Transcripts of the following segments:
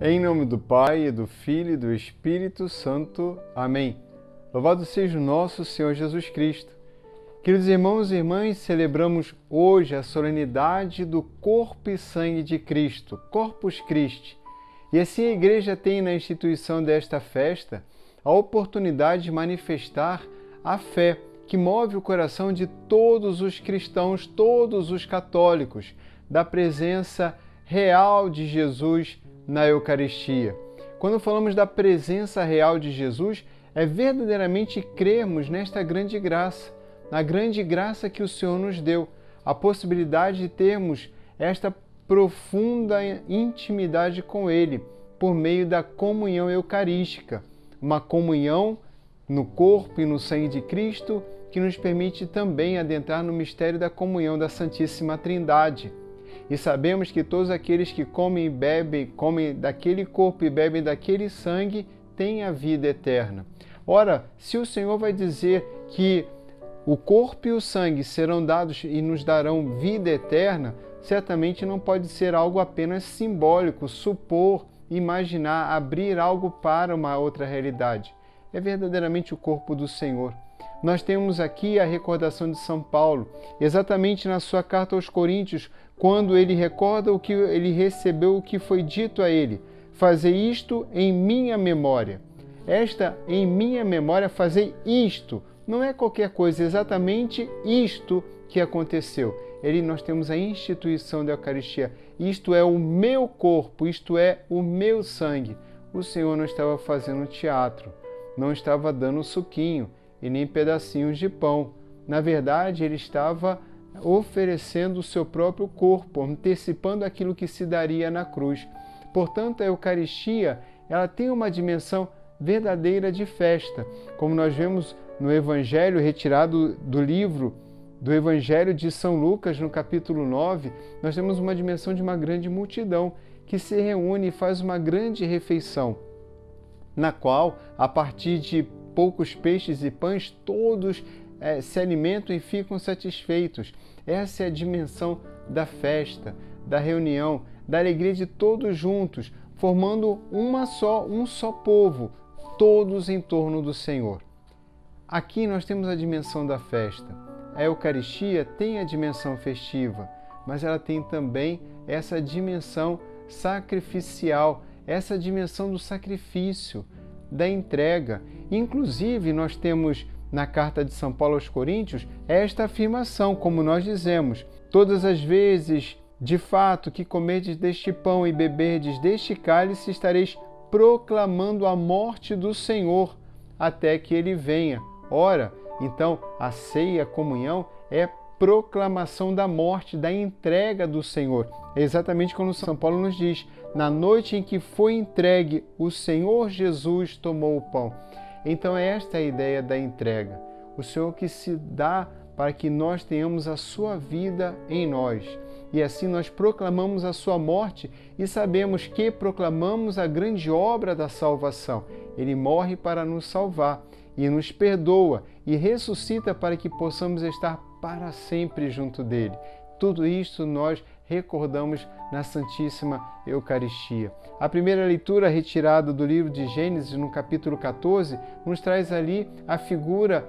Em nome do Pai, e do Filho e do Espírito Santo. Amém. Louvado seja o nosso Senhor Jesus Cristo. Queridos irmãos e irmãs, celebramos hoje a solenidade do corpo e sangue de Cristo, Corpus Christi. E assim a Igreja tem na instituição desta festa a oportunidade de manifestar a fé que move o coração de todos os cristãos, todos os católicos, da presença real de Jesus na Eucaristia. Quando falamos da presença real de Jesus, é verdadeiramente crermos nesta grande graça, na grande graça que o Senhor nos deu, a possibilidade de termos esta profunda intimidade com Ele, por meio da comunhão eucarística, uma comunhão no corpo e no sangue de Cristo, que nos permite também adentrar no mistério da comunhão da Santíssima Trindade. E sabemos que todos aqueles que comem e bebem, comem daquele corpo e bebem daquele sangue, têm a vida eterna. Ora, se o Senhor vai dizer que o corpo e o sangue serão dados e nos darão vida eterna, certamente não pode ser algo apenas simbólico, supor, imaginar, abrir algo para uma outra realidade. É verdadeiramente o corpo do Senhor. Nós temos aqui a recordação de São Paulo, exatamente na sua carta aos Coríntios, quando ele recorda o que ele recebeu, o que foi dito a ele. Fazei isto em minha memória. Esta em minha memória, fazei isto. Não é qualquer coisa, exatamente isto que aconteceu. Nós temos a instituição da Eucaristia. Isto é o meu corpo, isto é o meu sangue. O Senhor não estava fazendo teatro, não estava dando suquinho e nem pedacinhos de pão. Na verdade, ele estava oferecendo o seu próprio corpo, antecipando aquilo que se daria na cruz. Portanto, a Eucaristia, ela tem uma dimensão verdadeira de festa, como nós vemos no Evangelho retirado do livro do Evangelho de São Lucas, no capítulo 9, nós temos uma dimensão de uma grande multidão que se reúne e faz uma grande refeição, na qual, a partir de poucos peixes e pães, todos se alimentam e ficam satisfeitos. Essa é a dimensão da festa, da reunião, da alegria de todos juntos, formando um só povo, todos em torno do Senhor. Aqui nós temos a dimensão da festa. A Eucaristia tem a dimensão festiva, mas ela tem também essa dimensão sacrificial, essa dimensão do sacrifício, da entrega. Inclusive, nós temos na carta de São Paulo aos Coríntios esta afirmação, como nós dizemos: todas as vezes, de fato, que comerdes deste pão e beberdes deste cálice, estareis proclamando a morte do Senhor até que Ele venha. Ora, então, a ceia, a comunhão, é proclamação da morte, da entrega do Senhor. É exatamente como São Paulo nos diz: na noite em que foi entregue, o Senhor Jesus tomou o pão. Então esta é a ideia da entrega. O Senhor que se dá para que nós tenhamos a sua vida em nós. E assim nós proclamamos a sua morte e sabemos que proclamamos a grande obra da salvação. Ele morre para nos salvar e nos perdoa e ressuscita para que possamos estar para sempre junto dele. Tudo isto nós recordamos na Santíssima Eucaristia. A primeira leitura retirada do livro de Gênesis, no capítulo 14, nos traz ali a figura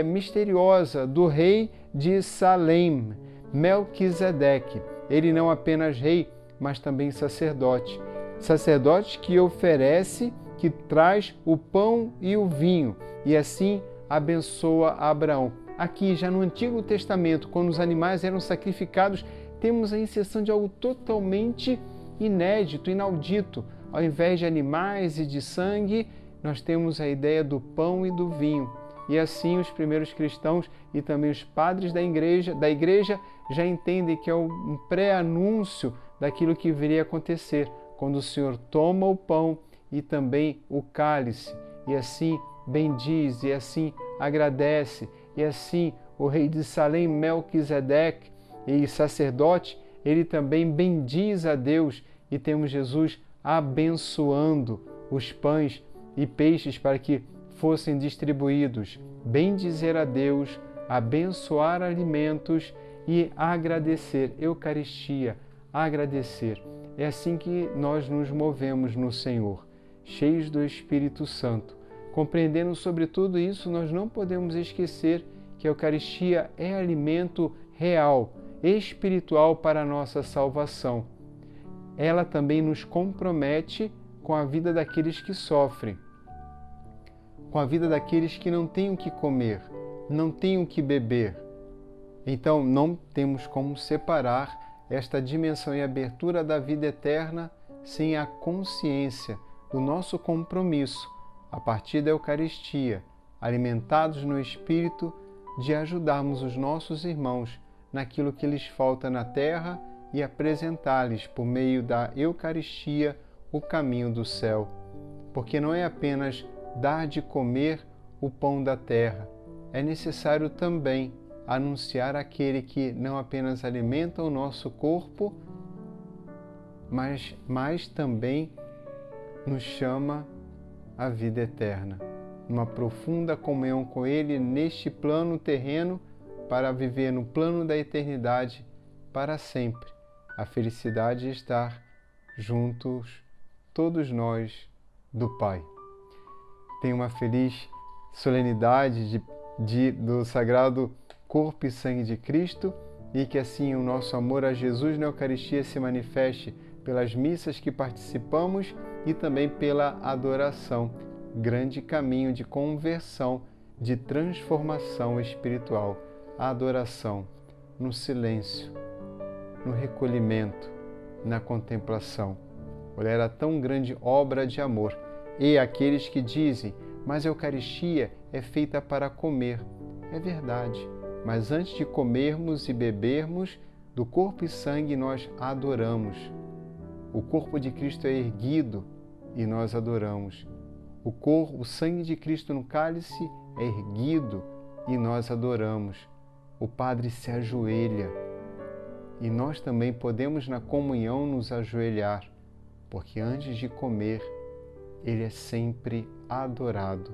misteriosa do rei de Salém, Melquisedeque. Ele não apenas rei, mas também sacerdote. Sacerdote que oferece, que traz o pão e o vinho e assim abençoa Abraão. Aqui, já no Antigo Testamento, quando os animais eram sacrificados, temos a inserção de algo totalmente inédito, inaudito. Ao invés de animais e de sangue, nós temos a ideia do pão e do vinho. E assim os primeiros cristãos e também os padres da igreja já entendem que é um pré-anúncio daquilo que viria a acontecer, quando o Senhor toma o pão e também o cálice, e assim bendiz, e assim agradece, e assim o rei de Salém, Melquisedeque, e sacerdote, ele também bendiz a Deus, e temos Jesus abençoando os pães e peixes para que fossem distribuídos. Bendizer a Deus, abençoar alimentos e agradecer. Eucaristia, agradecer. É assim que nós nos movemos no Senhor, cheios do Espírito Santo. Compreendendo sobre tudo isso, nós não podemos esquecer que a Eucaristia é alimento real, espiritual para a nossa salvação. Ela também nos compromete com a vida daqueles que sofrem, com a vida daqueles que não têm o que comer, não têm o que beber. Então, não temos como separar esta dimensão e abertura da vida eterna sem a consciência do nosso compromisso, a partir da Eucaristia, alimentados no Espírito, de ajudarmos os nossos irmãos naquilo que lhes falta na terra e apresentar-lhes, por meio da Eucaristia, o caminho do céu. Porque não é apenas dar de comer o pão da terra, é necessário também anunciar aquele que não apenas alimenta o nosso corpo, mas também nos chama à vida eterna, uma profunda comunhão com Ele neste plano terreno, para viver no plano da eternidade para sempre. A felicidade de estar juntos, todos nós, do Pai. Tenha uma feliz solenidade do Sagrado Corpo e Sangue de Cristo, e que assim o nosso amor a Jesus na Eucaristia se manifeste pelas missas que participamos e também pela adoração, grande caminho de conversão, de transformação espiritual. A adoração no silêncio, no recolhimento, na contemplação. Olha, a tão grande obra de amor. E aqueles que dizem, mas a Eucaristia é feita para comer. É verdade, mas antes de comermos e bebermos, do corpo e sangue nós adoramos. O corpo de Cristo é erguido e nós adoramos. O sangue de Cristo no cálice é erguido e nós adoramos. O Padre se ajoelha e nós também podemos na comunhão nos ajoelhar, porque antes de comer, Ele é sempre adorado.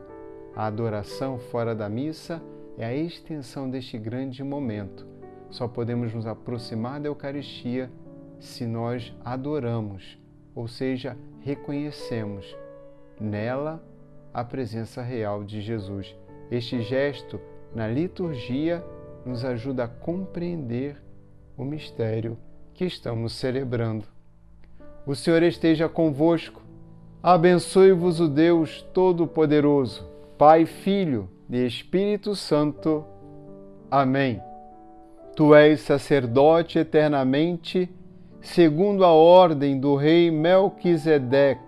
A adoração fora da missa é a extensão deste grande momento. Só podemos nos aproximar da Eucaristia se nós adoramos, ou seja, reconhecemos nela a presença real de Jesus. Este gesto na liturgia nos ajuda a compreender o mistério que estamos celebrando. O Senhor esteja convosco. Abençoe-vos o Deus Todo-Poderoso, Pai, Filho e Espírito Santo. Amém. Tu és sacerdote eternamente, segundo a ordem do rei Melquisedeque.